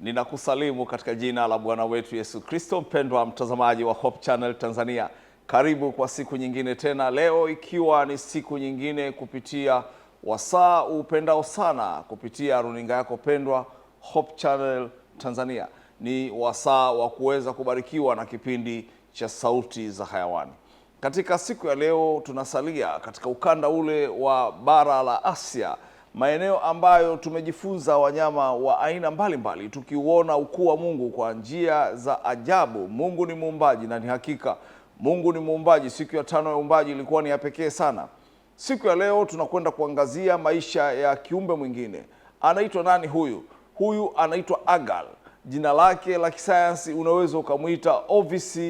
Ninakusalimu katika jina la Bwana wetu Yesu Kristo. Mpendwa mtazamaji wa Hope Channel Tanzania, karibu kwa siku nyingine tena, leo ikiwa ni siku nyingine kupitia wasaa upendao sana, kupitia runinga yako pendwa Hope Channel Tanzania. Ni wasaa wa kuweza kubarikiwa na kipindi cha Sauti za Hayawani. Katika siku ya leo tunasalia katika ukanda ule wa bara la Asia, maeneo ambayo tumejifunza wanyama wa aina mbalimbali, tukiuona ukuu wa Mungu kwa njia za ajabu. Mungu ni muumbaji, na ni hakika Mungu ni muumbaji. Siku ya tano ya uumbaji ilikuwa ni ya pekee sana. Siku ya leo tunakwenda kuangazia maisha ya kiumbe mwingine. Anaitwa nani huyu? Huyu anaitwa Agal. Jina lake la kisayansi unaweza ukamwita Ovis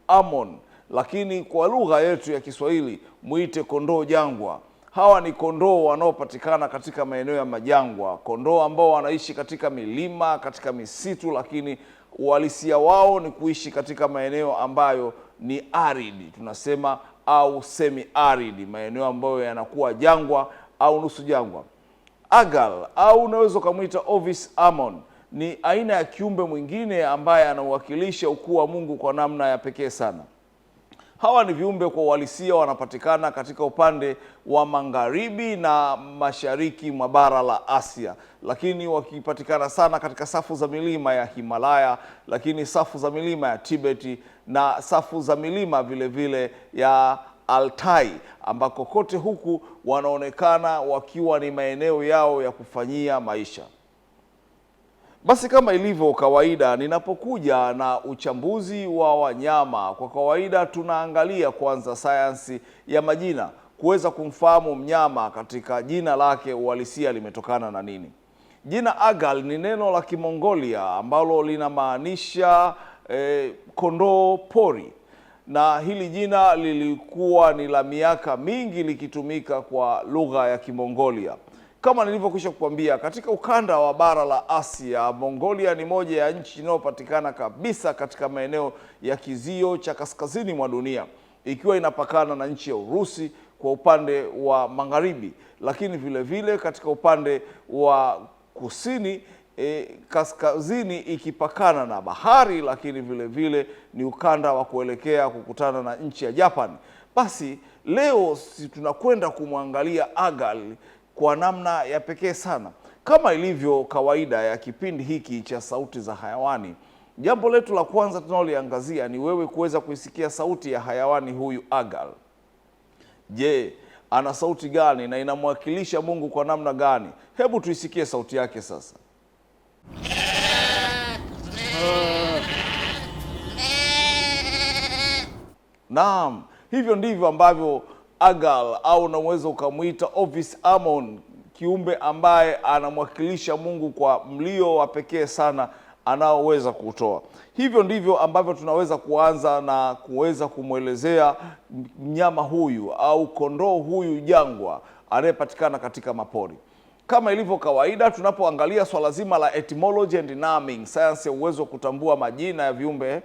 Ammon, lakini kwa lugha yetu ya Kiswahili muite kondoo jangwa. Hawa ni kondoo wanaopatikana katika maeneo ya majangwa, kondoo ambao wanaishi katika milima, katika misitu, lakini uhalisia wao ni kuishi katika maeneo ambayo ni aridi, tunasema, au semi aridi, maeneo ambayo yanakuwa jangwa au nusu jangwa. Agal au unaweza ukamwita Ovis Ammon ni aina ya kiumbe mwingine ambaye anawakilisha ukuu wa Mungu kwa namna ya pekee sana. Hawa ni viumbe kwa uhalisia wanapatikana katika upande wa magharibi na mashariki mwa bara la Asia, lakini wakipatikana sana katika safu za milima ya Himalaya, lakini safu za milima ya Tibeti na safu za milima vile vile ya Altai, ambako kote huku wanaonekana wakiwa ni maeneo yao ya kufanyia maisha. Basi kama ilivyo kawaida, ninapokuja na uchambuzi wa wanyama, kwa kawaida tunaangalia kwanza sayansi ya majina, kuweza kumfahamu mnyama katika jina lake uhalisia limetokana na nini. Jina Agal ni neno la Kimongolia ambalo linamaanisha kondoo pori, na hili jina lilikuwa ni la miaka mingi likitumika kwa lugha ya Kimongolia. Kama nilivyokwisha kukwambia, katika ukanda wa bara la Asia, Mongolia ni moja ya nchi inayopatikana kabisa katika maeneo ya kizio cha kaskazini mwa dunia, ikiwa inapakana na nchi ya Urusi kwa upande wa magharibi, lakini vile vile katika upande wa kusini kaskazini ikipakana na bahari, lakini vile vile ni ukanda wa kuelekea kukutana na nchi ya Japan. Basi leo tunakwenda kumwangalia Agal kwa namna ya pekee sana. Kama ilivyo kawaida ya kipindi hiki cha Sauti za Hayawani, jambo letu la kwanza tunaloliangazia ni wewe kuweza kuisikia sauti ya hayawani huyu Agal. Je, ana sauti gani na inamwakilisha Mungu kwa namna gani? Hebu tuisikie sauti yake sasa. Naam, hivyo ndivyo ambavyo Agal au unaweza ukamwita Ovis Ammon, kiumbe ambaye anamwakilisha Mungu kwa mlio wa pekee sana anaoweza kutoa. Hivyo ndivyo ambavyo tunaweza kuanza na kuweza kumwelezea mnyama huyu au kondoo huyu jangwa anayepatikana katika mapori. Kama ilivyo kawaida, tunapoangalia swala zima la etymology and naming, sayansi ya uwezo wa kutambua majina ya viumbe,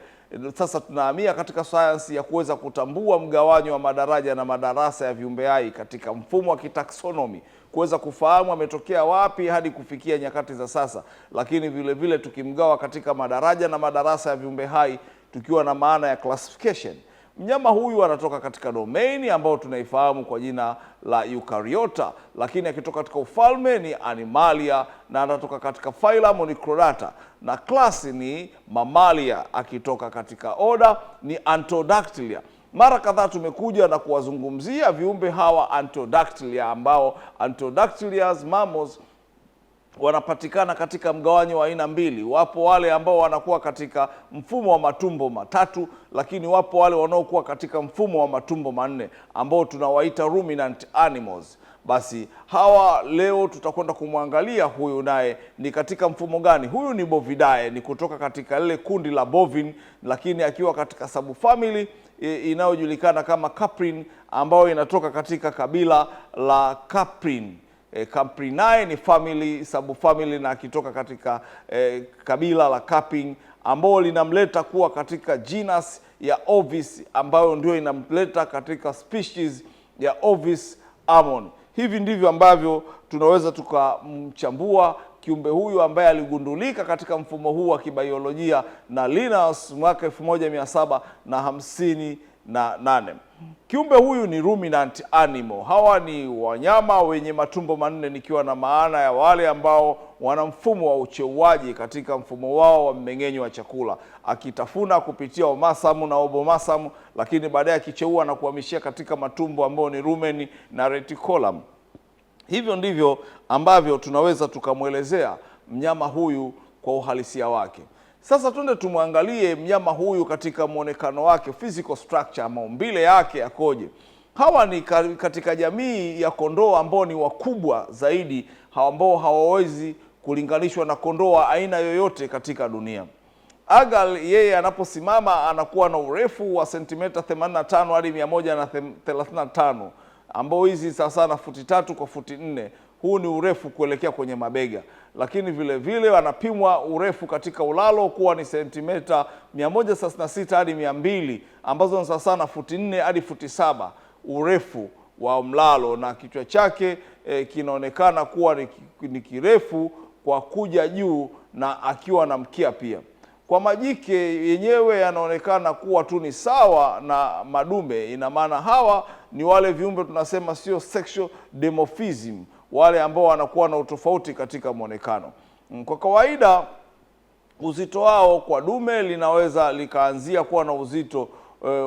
sasa tunahamia katika sayansi ya kuweza kutambua mgawanyo wa madaraja na madarasa ya viumbe hai katika mfumo wa kitaksonomi, kuweza kufahamu ametokea wapi hadi kufikia nyakati za sasa, lakini vile vile tukimgawa katika madaraja na madarasa ya viumbe hai tukiwa na maana ya classification. Mnyama huyu anatoka katika domaini ambayo tunaifahamu kwa jina la Eukaryota, lakini akitoka katika ufalme ni Animalia, na anatoka katika phylum ni Chordata, na klasi ni Mammalia, akitoka katika oda ni Anthodactylia. Mara kadhaa tumekuja na kuwazungumzia viumbe hawa Anthodactylia, ambao Anthodactylias mammals wanapatikana katika mgawanyo wa aina mbili. Wapo wale ambao wanakuwa katika mfumo wa matumbo matatu, lakini wapo wale wanaokuwa katika mfumo wa matumbo manne ambao tunawaita ruminant animals. Basi hawa leo tutakwenda kumwangalia huyu, naye ni katika mfumo gani? Huyu ni Bovidae, ni kutoka katika lile kundi la bovine, lakini akiwa katika subfamily inayojulikana kama Caprine, ambayo inatoka katika kabila la Caprine. Caprinae ni family, subfamily, na akitoka katika kabila la Caping, ambao linamleta kuwa katika genus ya Ovis, ambayo ndio inamleta katika species ya Ovis Ammon. Hivi ndivyo ambavyo tunaweza tukamchambua kiumbe huyu ambaye aligundulika katika mfumo huu wa kibiolojia na Linnaeus mwaka 1758. Kiumbe huyu ni ruminant animal. Hawa ni wanyama wenye matumbo manne, nikiwa na maana ya wale ambao wana mfumo wa ucheuaji katika mfumo wao wa mmeng'enyo wa chakula, akitafuna kupitia omasum na obomasum, lakini baadaye akicheua na kuhamishia katika matumbo ambayo ni rumen na reticulum. Hivyo ndivyo ambavyo tunaweza tukamwelezea mnyama huyu kwa uhalisia wake. Sasa twende tumwangalie mnyama huyu katika muonekano wake, physical structure, maumbile yake yakoje. Hawa ni katika jamii ya kondoo ambao ni wakubwa zaidi, ambao hawawezi kulinganishwa na kondoo wa aina yoyote katika dunia. Agal yeye anaposimama anakuwa na urefu wa sentimita 85 hadi 135, ambao hizi sasa na futi 3 kwa futi 4. Huu ni urefu kuelekea kwenye mabega, lakini vile vile anapimwa urefu katika ulalo kuwa ni sentimita 136 hadi 200, ambazo ni sasa na futi 4 hadi futi 7 urefu wa mlalo, na kichwa chake kinaonekana kuwa ni kirefu kwa kuja juu na akiwa na mkia pia. Kwa majike yenyewe yanaonekana kuwa tu ni sawa na madume. Ina maana hawa ni wale viumbe tunasema sio sexual dimorphism, wale ambao wanakuwa na utofauti katika muonekano. Kwa kawaida uzito wao kwa dume linaweza likaanzia kuwa na uzito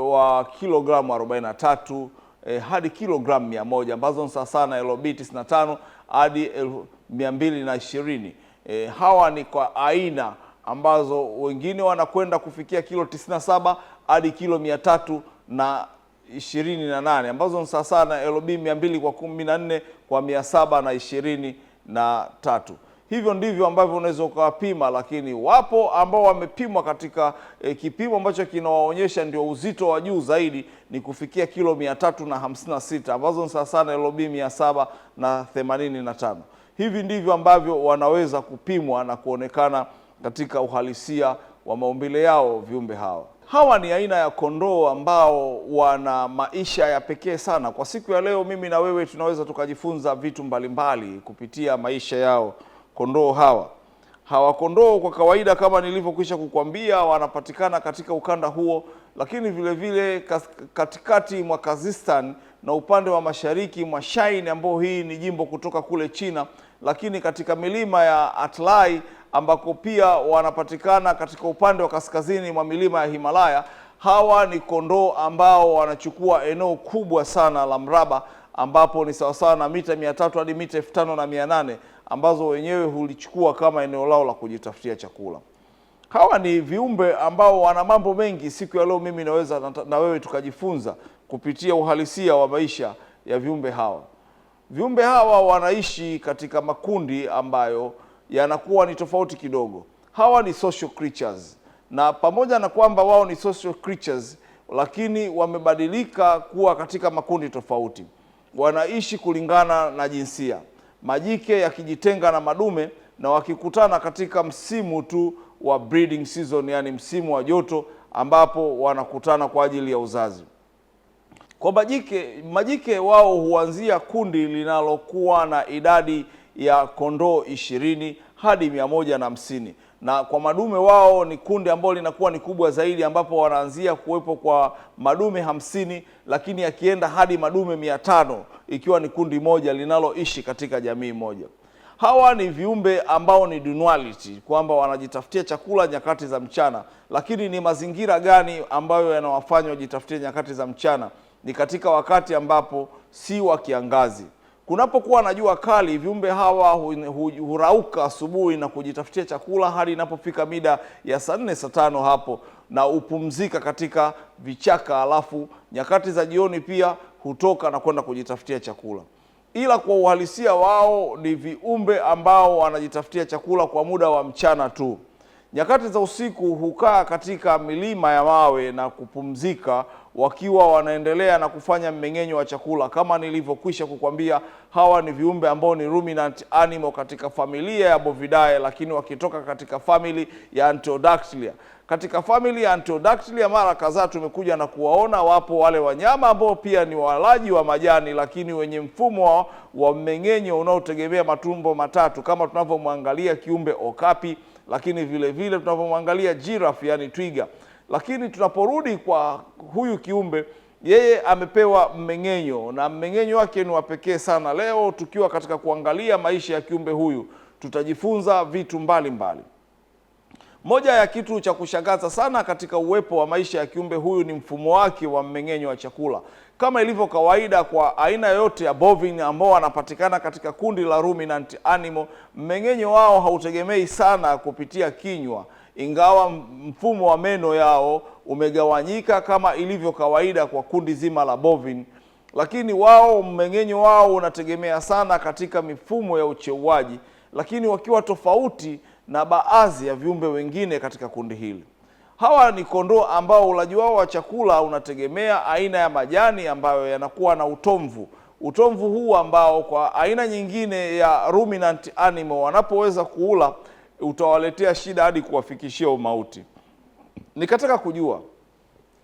wa kilogramu 43 hadi kilogramu 100, ambazo ni sawa na LB 95 hadi 220. Hawa ni kwa aina ambazo wengine wanakwenda kufikia kilo 97 hadi kilo 328, ambazo ni sawa na LB 200 kwa 14 kwa 723. Hivyo ndivyo ambavyo unaweza ukawapima, lakini wapo ambao wamepimwa katika kipimo ambacho kinawaonyesha ndio uzito wa juu zaidi ni kufikia kilo 356, ambazo ni sawa na LB 785. Hivi ndivyo ambavyo wanaweza kupimwa na kuonekana katika uhalisia wa maumbile yao viumbe hawa. Hawa ni aina ya kondoo ambao wana maisha ya pekee sana. Kwa siku ya leo mimi na wewe tunaweza tukajifunza vitu mbalimbali kupitia maisha yao kondoo hawa. Hawa kondoo kwa kawaida kama nilivyokwisha kukwambia wanapatikana katika ukanda huo, lakini vile vile katikati mwa Kazakhstan na upande wa mashariki mwa Shan, ambao hii ni jimbo kutoka kule China, lakini katika milima ya Altai ambako pia wanapatikana katika upande wa kaskazini mwa milima ya Himalaya. Hawa ni kondoo ambao wanachukua eneo kubwa sana la mraba, ambapo ni sawasawa na mita 300 hadi mita 5800, ambazo wenyewe hulichukua kama eneo lao la kujitafutia chakula. Hawa ni viumbe ambao wana mambo mengi. Siku ya leo mimi naweza na wewe tukajifunza kupitia uhalisia wa maisha ya viumbe hawa. Viumbe hawa wanaishi katika makundi ambayo yanakuwa ni tofauti kidogo. Hawa ni social creatures, na pamoja na kwamba wao ni social creatures, lakini wamebadilika kuwa katika makundi tofauti. Wanaishi kulingana na jinsia, majike yakijitenga na madume, na wakikutana katika msimu tu wa breeding season, yani msimu wa joto, ambapo wanakutana kwa ajili ya uzazi. Kwa majike wao huanzia kundi linalokuwa na idadi ya kondoo 20 hadi 150, na kwa madume wao ni kundi ambalo linakuwa ni kubwa zaidi, ambapo wanaanzia kuwepo kwa madume 50, lakini yakienda hadi madume 500, ikiwa ni kundi moja linaloishi katika jamii moja. Hawa ni viumbe ambao ni duality, kwamba wanajitafutia chakula nyakati za mchana. Lakini ni mazingira gani ambayo yanawafanya wajitafutie nyakati za mchana? Ni katika wakati ambapo si wa kiangazi. Kunapokuwa na jua kali, viumbe hawa hurauka asubuhi na kujitafutia chakula hadi inapofika mida ya saa 4 saa 5 hapo, na upumzika katika vichaka, alafu nyakati za jioni pia hutoka na kwenda kujitafutia chakula. Ila kwa uhalisia wao ni viumbe ambao wanajitafutia chakula kwa muda wa mchana tu. Nyakati za usiku hukaa katika milima ya mawe na kupumzika wakiwa wanaendelea na kufanya mmeng'enyo wa chakula. Kama nilivyokwisha kukwambia, hawa ni viumbe ambao ni ruminant animal katika familia ya Bovidae, lakini wakitoka katika family ya Artiodactylia. Katika family ya Artiodactylia mara kadhaa tumekuja na kuwaona wapo wale wanyama ambao pia ni walaji wa majani, lakini wenye mfumo wa mmeng'enyo unaotegemea matumbo matatu, kama tunavyomwangalia kiumbe okapi, lakini vile vile tunavyomwangalia giraffe, yani twiga. Lakini tunaporudi kwa huyu kiumbe, yeye amepewa mmeng'enyo na mmeng'enyo wake ni wa pekee sana. Leo tukiwa katika kuangalia maisha ya kiumbe huyu, tutajifunza vitu mbalimbali. Moja ya kitu cha kushangaza sana katika uwepo wa maisha ya kiumbe huyu ni mfumo wake wa mmeng'enyo wa chakula. Kama ilivyo kawaida kwa aina yote ya bovine ambao wanapatikana katika kundi la ruminant animal, mmeng'enyo wao hautegemei sana kupitia kinywa, ingawa mfumo wa meno yao umegawanyika kama ilivyo kawaida kwa kundi zima la bovine, lakini wao mmeng'enyo wao unategemea sana katika mifumo ya ucheuaji, lakini wakiwa tofauti na baadhi ya viumbe wengine katika kundi hili. Hawa ni kondoo ambao ulaji wao wa chakula unategemea aina ya majani ambayo yanakuwa na utomvu. Utomvu huu ambao kwa aina nyingine ya ruminant animal wanapoweza kuula utawaletea shida hadi kuwafikishia umauti. Nikataka kujua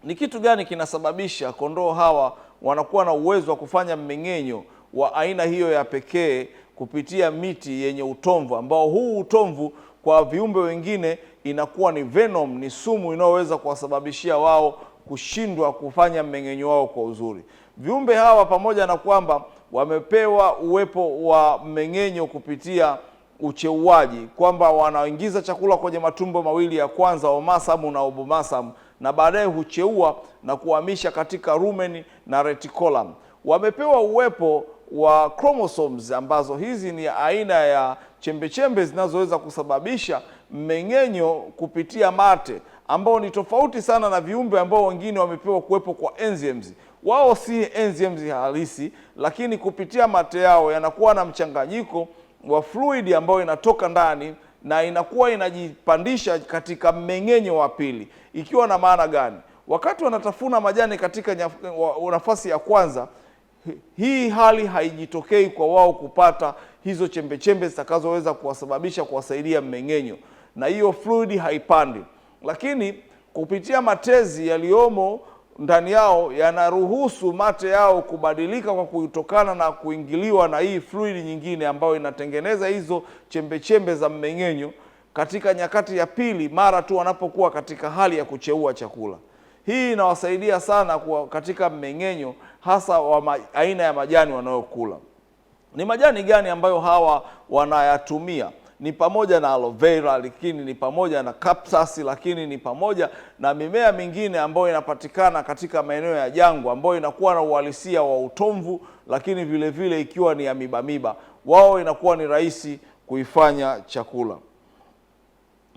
ni kitu gani kinasababisha kondoo hawa wanakuwa na uwezo wa kufanya mmeng'enyo wa aina hiyo ya pekee kupitia miti yenye utomvu, ambao huu utomvu kwa viumbe wengine inakuwa ni venom, ni sumu inayoweza kuwasababishia wao kushindwa kufanya mmeng'enyo wao kwa uzuri. Viumbe hawa pamoja na kwamba wamepewa uwepo wa mmeng'enyo kupitia ucheuaji, kwamba wanaingiza chakula kwenye matumbo mawili ya kwanza, omasum na obomasum, na baadaye hucheua na kuhamisha katika rumen na reticulum. Wamepewa uwepo wa chromosomes ambazo hizi ni aina ya chembechembe zinazoweza kusababisha mmeng'enyo kupitia mate, ambao ni tofauti sana na viumbe ambao wengine wamepewa kuwepo kwa enzymes. Wao si enzymes halisi, lakini kupitia mate yao yanakuwa na mchanganyiko wa fluid ambayo inatoka ndani na inakuwa inajipandisha katika mmeng'enyo wa pili. Ikiwa na maana gani? Wakati wanatafuna majani katika nafasi ya kwanza, hii hali haijitokei kwa wao kupata hizo chembechembe zitakazoweza kuwasababisha kuwasaidia mmeng'enyo, na hiyo fluid haipandi. Lakini kupitia matezi yaliyomo ndani yao yanaruhusu mate yao kubadilika kwa kutokana na kuingiliwa na hii fluid nyingine ambayo inatengeneza hizo chembechembe za mmeng'enyo katika nyakati ya pili, mara tu wanapokuwa katika hali ya kucheua chakula. Hii inawasaidia sana katika mmeng'enyo, hasa wa aina ya majani wanayokula. Ni majani gani ambayo hawa wanayatumia? Ni pamoja na aloe vera, lakini ni pamoja na cactus, lakini ni pamoja na mimea mingine ambayo inapatikana katika maeneo ya jangwa ambayo inakuwa na uhalisia wa utomvu, lakini vile vile ikiwa ni ya miba, wao inakuwa ni rahisi kuifanya chakula.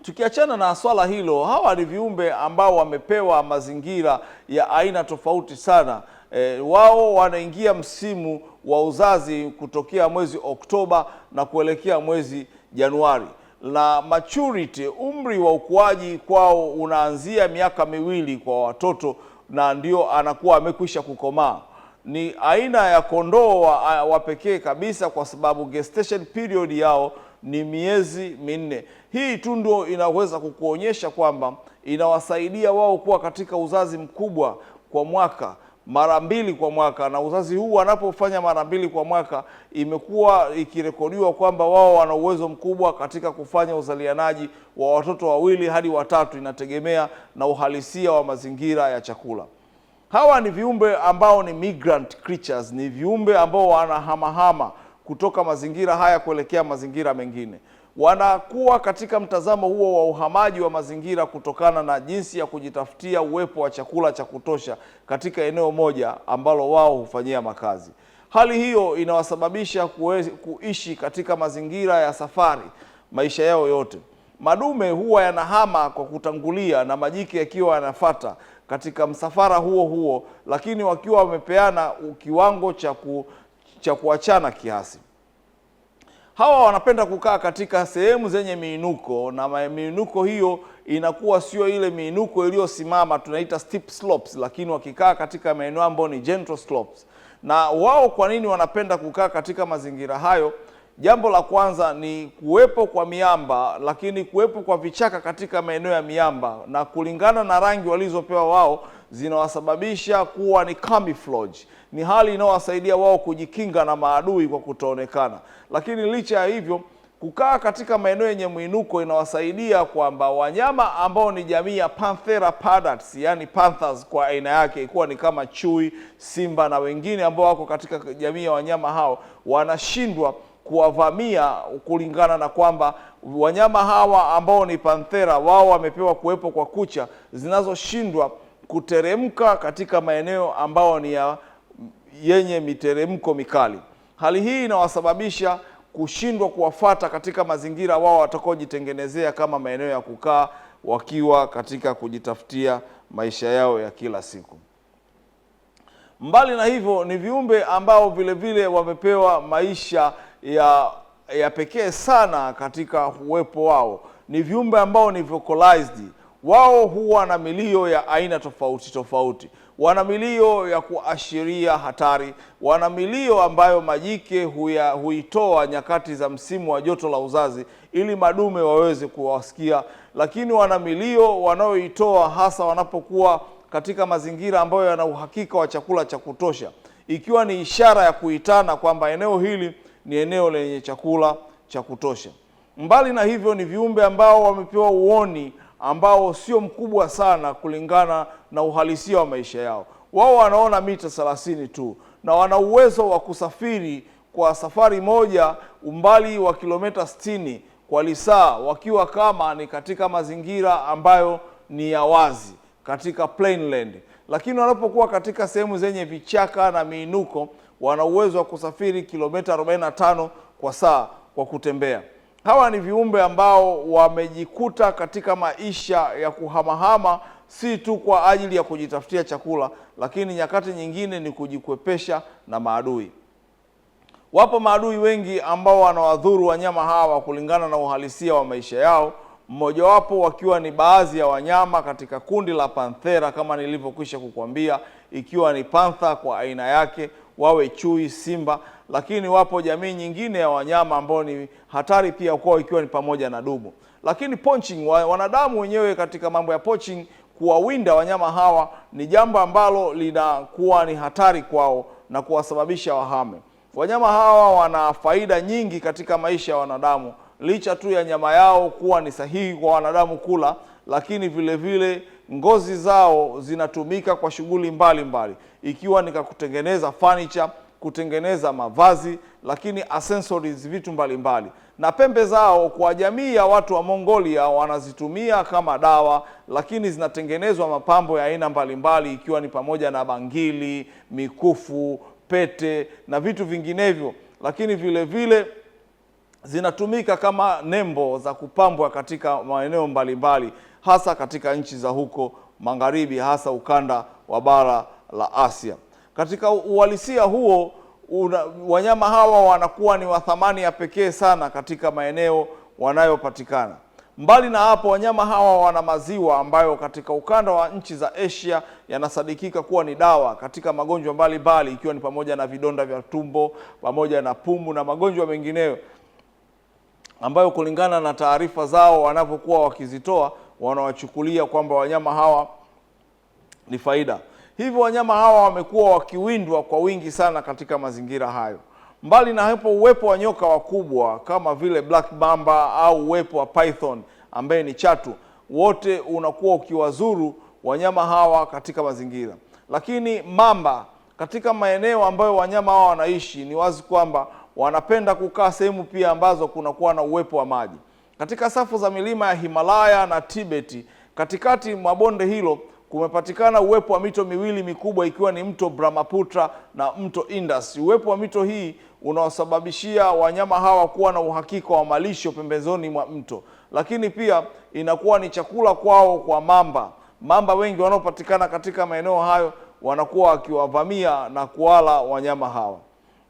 Tukiachana na swala hilo, hawa ni viumbe ambao wamepewa mazingira ya aina tofauti sana. Wao wanaingia msimu wa uzazi kutokea mwezi Oktoba na kuelekea mwezi Januari, na maturity, umri wa ukuaji kwao unaanzia miaka miwili kwa watoto, na ndio anakuwa amekwisha kukomaa. Ni aina ya kondoo wa pekee kabisa kwa sababu gestation period yao ni miezi minne. Hii tu ndio inaweza kukuonyesha kwamba inawasaidia wao kuwa katika uzazi mkubwa kwa mwaka, mara mbili kwa mwaka, na uzazi huu wanapofanya mara mbili kwa mwaka imekuwa ikirekodiwa kwamba wao wana uwezo mkubwa katika kufanya uzalianaji wa watoto wawili hadi watatu, inategemea na uhalisia wa mazingira ya chakula. Hawa ni viumbe ambao ni migrant creatures, ni viumbe ambao wanahamahama kutoka mazingira haya kuelekea mazingira mengine. Wanakuwa katika mtazamo huo wa uhamaji wa mazingira kutokana na jinsi ya kujitafutia uwepo wa chakula cha kutosha katika eneo moja ambalo wao hufanyia makazi. Hali hiyo inawasababisha kuishi katika mazingira ya safari maisha yao yote. Madume huwa yanahama kwa kutangulia na majike yakiwa yanafuata katika msafara huo, lakini wakiwa wamepeana kiwango cha kuachana kiasi. Hawa wanapenda kukaa katika sehemu zenye miinuko, na miinuko hiyo inakuwa sio ile miinuko iliyosimama tunaita steep slopes, lakini wakikaa katika maeneo ambayo ni gentle slopes. Na wao kwa nini wanapenda kukaa katika mazingira hayo? Jambo la kwanza ni kuwepo kwa miamba, lakini kuwepo kwa vichaka katika maeneo ya miamba, na kulingana na rangi walizopewa wao zinawasababisha kuwa ni camouflage. Ni hali inayowasaidia wao kujikinga na maadui kwa kutoonekana. Lakini licha ya hivyo, kukaa katika maeneo yenye mwinuko inawasaidia kwamba wanyama ambao ni jamii ya Panthera pardus, yani panthers kwa aina yake, ikuwa ni kama chui, simba na wengine ambao wako katika jamii ya wanyama hao, wanashindwa kuwavamia, kulingana na kwamba wanyama hawa ambao ni panthera wao wamepewa kuwepo kwa kucha zinazoshindwa kuteremka katika maeneo ambao ni yenye miteremko mikali. Hali hii inawasababisha kushindwa kuwafata katika mazingira wao watakaojitengenezea kama maeneo ya kukaa wakiwa katika kujitafutia maisha yao ya kila siku. Mbali na hivyo, ni viumbe ambao vile vile wamepewa maisha ya pekee sana katika uwepo wao. Ni viumbe ambao ni vocalized. Wao huwa na milio ya aina tofauti tofauti. Wana milio ya kuashiria hatari, wana milio ambayo majike huitoa nyakati za msimu wa joto la uzazi ili madume waweze kuwasikia, lakini wana milio wanaoitoa hasa wanapokuwa katika mazingira ambayo yana uhakika wa chakula cha kutosha, ikiwa ni ishara ya kuitana kwamba eneo hili ni eneo lenye chakula cha kutosha. Mbali na hivyo, ni viumbe ambao wamepewa uoni ambao sio mkubwa sana kulingana na uhalisia wa maisha yao. Wao wanaona mita 30 tu, na wana uwezo wa kusafiri kwa safari moja umbali wa kilomita 60 kwa lisaa, wakiwa kama ni katika mazingira ambayo ni ya wazi katika plainland. Lakini wanapokuwa katika sehemu zenye vichaka na miinuko, wana uwezo wa kusafiri kilomita 45 kwa saa kwa kutembea. Hawa ni viumbe ambao wamejikuta katika maisha ya kuhamahama, si tu kwa ajili ya kujitafutia chakula, lakini nyakati nyingine ni kujikwepesha na maadui. Wapo maadui wengi ambao wanawadhuru wanyama hawa kulingana na uhalisia wa maisha yao, mmojawapo wakiwa ni baadhi ya wanyama katika kundi la Panthera kama nilivyokwisha kukwambia, ikiwa ni panther kwa aina yake, wawe chui, simba. Lakini wapo jamii nyingine ya wanyama ambao ni hatari pia kwao, ikiwa ni pamoja na dubu. Lakini poaching, wanadamu wenyewe katika mambo ya poaching, kuwawinda wanyama hawa ni jambo ambalo linakuwa ni hatari kwao na kuwasababisha wahame. Wanyama hawa wana faida nyingi katika maisha ya wanadamu, licha tu ya nyama yao kuwa ni sahihi kwa wanadamu kula, lakini vile vile ngozi zao zinatumika kwa shughuli mbalimbali, ikiwa ni kutengeneza furniture, kutengeneza mavazi, lakini accessories, vitu mbalimbali. Na pembe zao kwa jamii ya watu wa Mongolia wanazitumia kama dawa, lakini zinatengenezwa mapambo ya aina mbalimbali, ikiwa ni pamoja na bangili, mikufu, pete na vitu vinginevyo. Lakini vile vile zinatumika kama nembo za kupambwa katika maeneo mbalimbali, hasa katika nchi za huko magharibi, hasa ukanda wa bara la Asia. Katika uhalisia huo, wanyama hawa wanakuwa ni wa thamani ya pekee sana katika maeneo wanayopatikana. Mbali na hapo, wanyama hawa wana maziwa ambayo katika ukanda wa nchi za Asia yanasadikika kuwa ni dawa katika magonjwa mbalimbali, ikiwa ni pamoja na vidonda vya tumbo, pamoja na pumu na magonjwa mengineyo, ambayo kulingana na taarifa zao wanapokuwa wakizitoa, wanawachukulia kwamba wanyama hawa ni faida. Hivyo wanyama hawa wamekuwa wakiwindwa kwa wingi sana katika mazingira hayo. Mbali na hapo, uwepo wa nyoka wakubwa kama vile black mamba au uwepo wa python ambaye ni chatu, wote unakuwa ukiwazuru wanyama hawa katika mazingira. Lakini mamba katika maeneo ambayo wanyama hawa wanaishi, ni wazi kwamba wanapenda kukaa sehemu pia ambazo kunakuwa na uwepo wa maji. Katika safu za milima ya Himalaya na Tibeti, katikati mwa bonde hilo kumepatikana uwepo wa mito miwili mikubwa, ikiwa ni mto Brahmaputra na mto Indus. Uwepo wa mito hii unaosababishia wanyama hawa kuwa na uhakika wa malisho pembezoni mwa mto, lakini pia inakuwa ni chakula kwao kwa mamba. Mamba wengi wanaopatikana katika maeneo hayo wanakuwa wakiwavamia na kuwala wanyama hawa.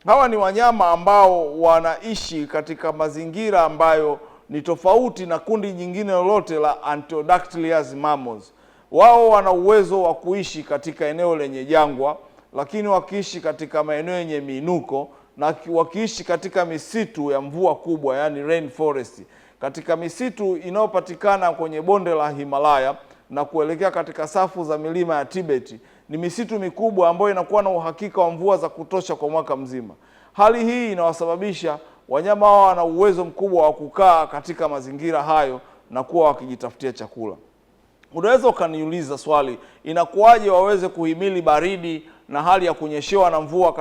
Hawa ni wanyama ambao wanaishi katika mazingira ambayo ni tofauti na kundi jingine lolote la Anthodactylus mammals. Wao wana uwezo wa kuishi katika eneo lenye jangwa, lakini wakiishi katika maeneo yenye miinuko, na wakiishi katika misitu ya mvua kubwa, yani rainforest, katika misitu inayopatikana kwenye bonde la Himalaya na kuelekea katika safu za milima ya Tibet. Ni misitu mikubwa ambayo inakuwa na uhakika wa mvua za kutosha kwa mwaka mzima. Hali hii inawasababisha wanyama hao wana uwezo mkubwa wa kukaa katika mazingira hayo na kuwa wakijitafutia chakula. Unaweza ukaniuliza swali, inakuwaje waweze kuhimili baridi na hali ya kunyeshewa na mvua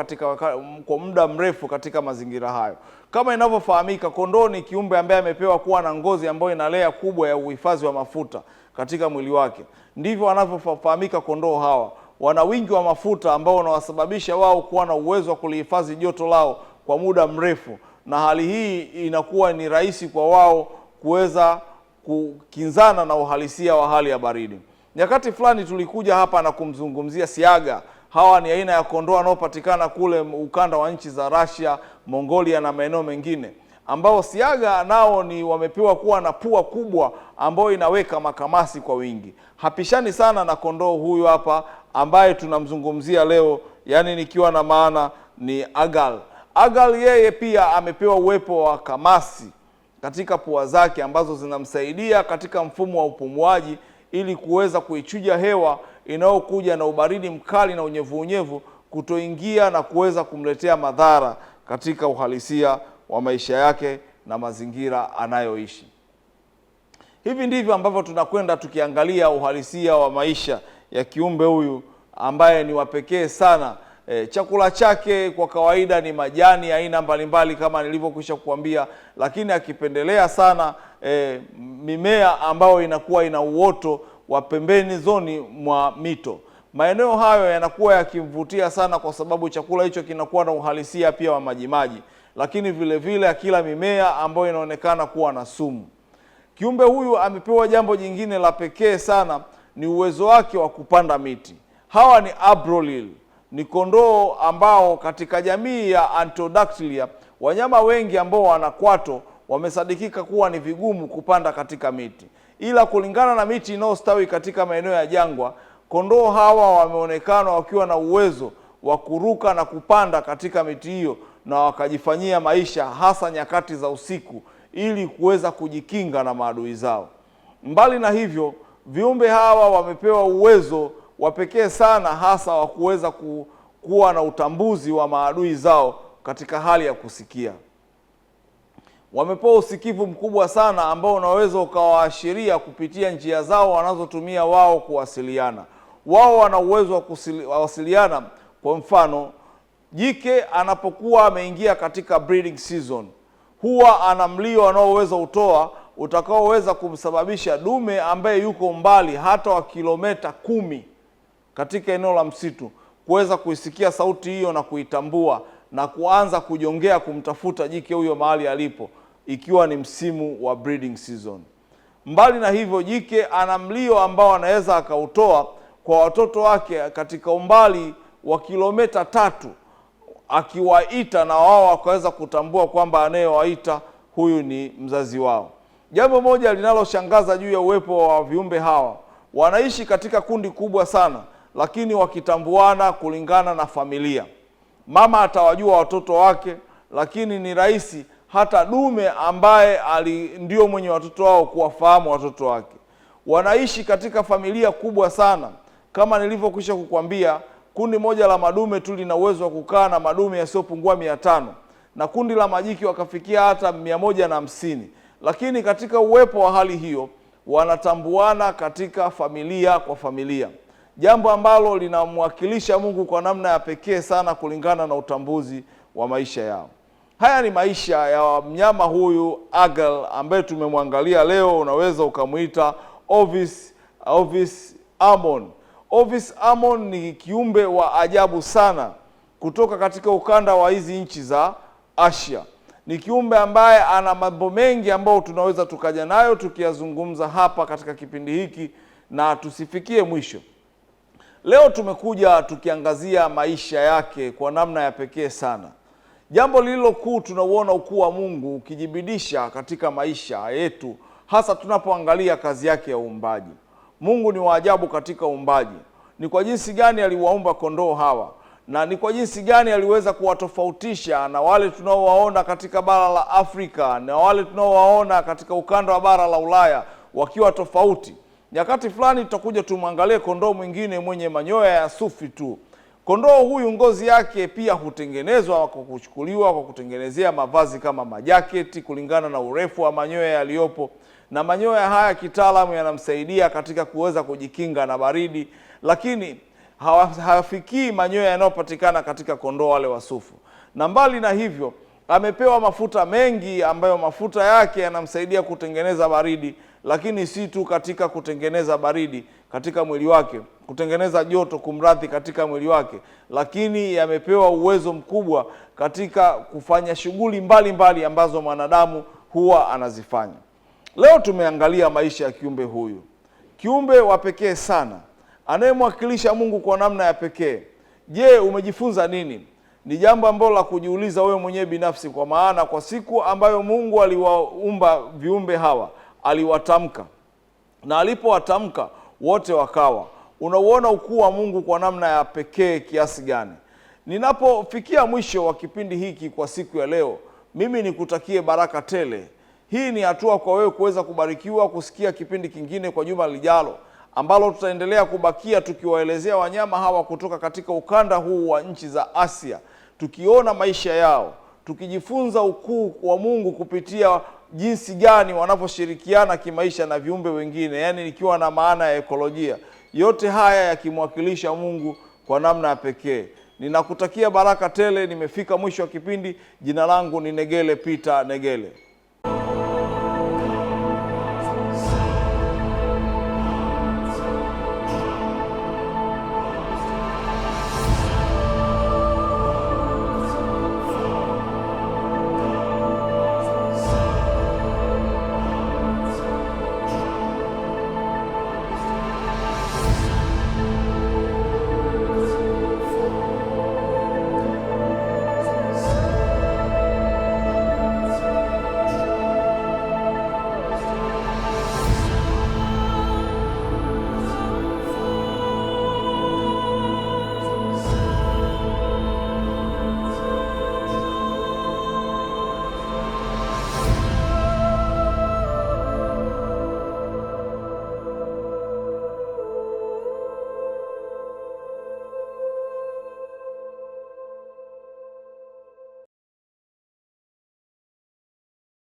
kwa muda mrefu katika mazingira hayo? Kama inavyofahamika, kondoo ni kiumbe ambaye amepewa kuwa na ngozi ambayo ina layer kubwa ya uhifadhi wa mafuta katika mwili wake. Ndivyo wanavyofahamika kondoo hawa. Wana wingi wa mafuta ambao unawasababisha wao kuwa na uwezo wa kulihifadhi joto lao kwa muda mrefu, na hali hii inakuwa ni rahisi kwa wao kuweza kukinzana na uhalisia wa hali ya baridi. Nyakati fulani tulikuja hapa na kumzungumzia siaga. Hawa ni aina ya kondoo wanaopatikana kule ukanda wa nchi za Russia, Mongolia na maeneo mengine, ambao siaga nao ni wamepewa kuwa na pua kubwa ambayo inaweka makamasi kwa wingi. Hapishani sana na kondoo huyu hapa ambaye tunamzungumzia leo, yani nikiwa na maana ni Agal. Agal yeye pia amepewa uwepo wa kamasi katika pua zake ambazo zinamsaidia katika mfumo wa upumuaji ili kuweza kuichuja hewa inayokuja na ubaridi mkali na unyevu kutoingia na kuweza kumletea madhara katika uhalisia wa maisha yake na mazingira anayoishi. Hivi ndivyo ambavyo tunakwenda tukiangalia uhalisia wa maisha ya kiumbe huyu ambaye ni wa pekee sana. Chakula chake kwa kawaida ni majani aina mbalimbali kama nilivyokwisha kukuambia, lakini akipendelea sana mimea ambayo inakuwa ina uoto wa pembeni zoni mwa mito. Maeneo hayo yanakuwa yakimvutia sana kwa sababu chakula hicho kinakuwa na uhalisia pia wa majimaji, lakini vile vile akila mimea ambayo inaonekana kuwa na sumu. Kiumbe huyu amepewa jambo jingine la pekee sana, ni uwezo wake wa kupanda miti. Hawa ni Abrolil, ni kondoo ambao katika jamii ya Anthodactylia, wanyama wengi ambao wana kwato wamesadikika kuwa ni vigumu kupanda katika miti. Ila kulingana na miti inayostawi katika maeneo ya jangwa, kondoo hawa wameonekana wakiwa na uwezo wa kuruka na kupanda katika miti hiyo na wakajifanyia maisha, hasa nyakati za usiku, ili kuweza kujikinga na maadui zao. Mbali na hivyo, viumbe hawa wamepewa uwezo wa pekee sana, hasa wa kuweza kuwa na utambuzi wa maadui zao katika hali ya kusikia. Wamepewa usikivu mkubwa sana ambao unaweza ukawaashiria kupitia njia zao wanazotumia wao kuwasiliana. Wao wana uwezo wa kuwasiliana. Kwa mfano, jike anapokuwa ameingia katika breeding season, huwa ana mlio anaoweza utoa utakaoweza kumsababisha dume ambaye yuko mbali hata wa kilomita 10 katika eneo la msitu kuweza kuisikia sauti hiyo na kuitambua na kuanza kujongea kumtafuta jike huyo mahali alipo, ikiwa ni msimu wa breeding season. Mbali na hivyo, jike ana mlio ambao anaweza akautoa kwa watoto wake katika umbali wa kilomita 3, akiwaita na wao wakaweza kutambua kwamba anayewaita huyu ni mzazi wao. Jambo moja linaloshangaza juu ya uwepo wa viumbe hawa, wanaishi katika kundi kubwa sana, lakini wakitambuana kulingana na familia. Mama atawajua watoto wake, lakini ni rahisi hata dume ambaye ndio mwenye watoto wao kuwafahamu watoto wake. Wanaishi katika familia kubwa sana. Kama nilivyokwisha kukwambia, kundi moja la madume tu lina uwezo wa kukaa na madume yasiyopungua 500, na kundi la majiki wakafikia hata 150. Lakini katika uwepo wa hali hiyo, wanatambuana katika familia kwa familia, jambo ambalo linamwakilisha Mungu kwa namna ya pekee sana kulingana na utambuzi wa maisha yao. Haya ni maisha ya mnyama huyu Agal ambaye tumemwangalia leo. Unaweza ukamuita Ovis Ammon. Ovis Ammon ni kiumbe wa ajabu sana kutoka katika ukanda wa hizi nchi za Asia. Ni kiumbe ambaye ana mambo mengi ambayo tunaweza tukaja nayo tukiyazungumza hapa katika kipindi hiki na tusifikie mwisho. Leo tumekuja tukiangazia maisha yake kwa namna ya pekee sana. Jambo lililo kuu, tunauona ukuu wa Mungu ukijibidisha katika maisha yetu, hasa tunapoangalia kazi yake ya uumbaji. Mungu ni wa ajabu katika uumbaji. Ni kwa jinsi gani aliwaumba kondoo hawa, na ni kwa jinsi gani aliweza kuwatofautisha na wale tunaowaona katika bara la Afrika na wale tunaowaona katika ukanda wa bara la Ulaya wakiwa tofauti. Nyakati fulani tutakuja tumwangalie kondoo mwingine mwenye manyoya ya sufi tu. Kondoo huyu ngozi yake pia hutengenezwa kwa kuchukuliwa kwa kutengenezea mavazi kama majaketi kulingana na urefu wa manyoya yaliyopo, na manyoya haya kitaalamu yanamsaidia katika kuweza kujikinga na baridi, lakini hawafikii manyoya yanayopatikana katika kondoo wale wasufu. Na mbali na hivyo, amepewa mafuta mengi ambayo mafuta yake yanamsaidia kutengeneza baridi, lakini si tu katika kutengeneza baridi katika mwili wake, kutengeneza joto kumradhi katika mwili wake, lakini yamepewa uwezo mkubwa katika kufanya shughuli mbalimbali ambazo mwanadamu huwa anazifanya. Leo tumeangalia maisha ya kiumbe huyu, kiumbe wa pekee sana, anayemwakilisha Mungu kwa namna ya pekee. Je, umejifunza nini? Ni jambo ambalo la kujiuliza wewe mwenyewe binafsi, kwa maana kwa siku ambayo Mungu aliwaumba viumbe hawa, aliwatamka, na alipowatamka wote wakawa. Unauona ukuu wa Mungu kwa namna ya pekee kiasi gani? Ninapofikia mwisho wa kipindi hiki kwa siku ya leo, mimi nikutakie baraka tele. Hii ni hatua kwa wewe kuweza kubarikiwa kusikia kipindi kingine kwa juma lijalo, ambalo tutaendelea kubakia tukiwaelezea wanyama hawa kutoka katika ukanda huu wa nchi za Asia, tukiona maisha yao, tukijifunza ukuu wa Mungu kupitia jinsi gani wanavyoshirikiana kimaisha na viumbe wengine, yani ikiwa na maana ya ekolojia. Yote haya yakimwakilisha Mungu kwa namna ya pekee. Ninakutakia baraka tele. Nimefika mwisho wa kipindi. Jina langu ni Negele Peter Negele.